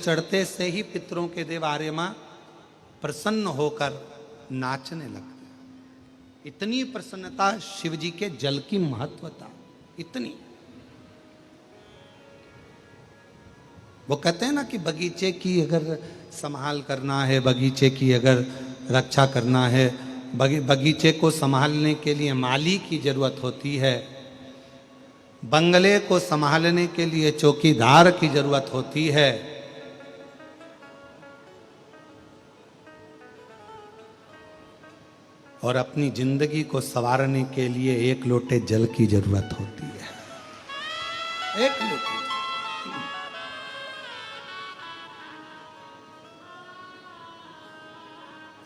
चढ़ते से ही पितरों के देव आर्यमा प्रसन्न होकर नाचने लगते। इतनी प्रसन्नता शिव जी के जल की महत्वता, इतनी। वो कहते हैं ना कि बगीचे की अगर संभाल करना है, बगीचे की अगर रक्षा करना है, बगीचे को संभालने के लिए माली की जरूरत होती है, बंगले को संभालने के लिए चौकीदार की जरूरत होती है, और अपनी जिंदगी को संवारने के लिए एक लोटे जल की जरूरत होती है। एक लोटे।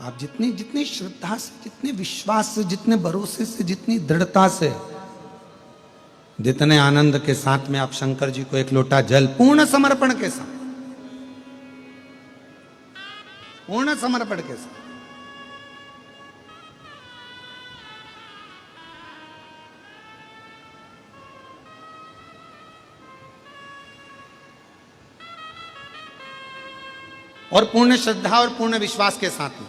आप जितनी जितनी श्रद्धा से, जितने विश्वास से, जितने भरोसे से, जितनी दृढ़ता से, जितने आनंद के साथ में आप शंकर जी को एक लोटा जल पूर्ण समर्पण के साथ, पूर्ण समर्पण के साथ, और पूर्ण श्रद्धा और पूर्ण विश्वास के साथ में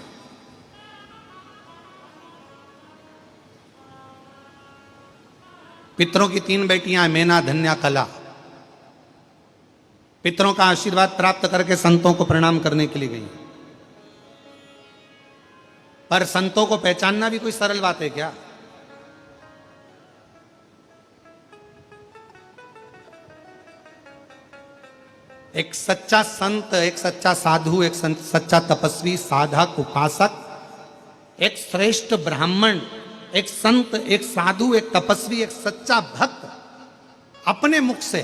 पितरों की 3 बेटियां मेना, धन्या, कला, पितरों का आशीर्वाद प्राप्त करके संतों को प्रणाम करने के लिए गई। पर संतों को पहचानना भी कोई सरल बात है क्या? एक सच्चा संत, एक सच्चा साधु, एक सच्चा तपस्वी, साधक, उपासक, एक श्रेष्ठ ब्राह्मण, एक संत, एक साधु, एक तपस्वी, एक सच्चा भक्त अपने मुख से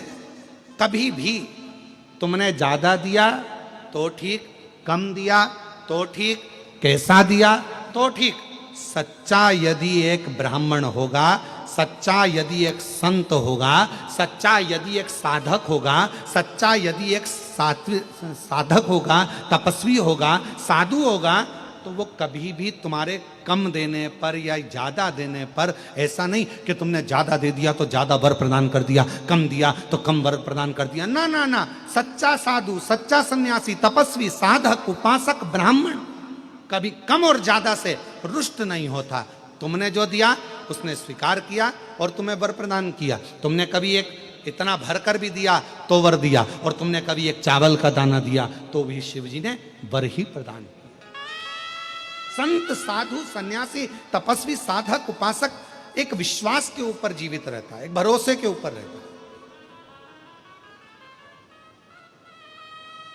कभी भी तुमने ज्यादा दिया तो ठीक, कम दिया तो ठीक, कैसा दिया तो ठीक, सच्चा यदि एक ब्राह्मण होगा, सच्चा यदि एक संत होगा, सच्चा यदि एक साधक होगा, सच्चा यदि एक साधक होगा, तपस्वी होगा, साधु होगा, तो वो कभी भी तुम्हारे कम देने पर या ज्यादा देने पर ऐसा नहीं कि तुमने ज्यादा दे दिया तो ज्यादा वर प्रदान कर दिया, कम दिया तो कम वर प्रदान कर दिया। ना ना ना, सच्चा साधु, सच्चा सन्यासी, तपस्वी, साधक, उपासक, ब्राह्मण कभी कम और ज्यादा से रुष्ट नहीं होता। तुमने जो दिया उसने स्वीकार किया और तुम्हें वर प्रदान किया। तुमने कभी एक इतना भरकर भी दिया तो वर दिया, और तुमने कभी एक चावल का दाना दिया तो भी शिव जी ने वर ही प्रदान किया। संत, साधु, सन्यासी, तपस्वी, साधक, उपासक एक विश्वास के ऊपर जीवित रहता है, एक भरोसे के ऊपर रहता है।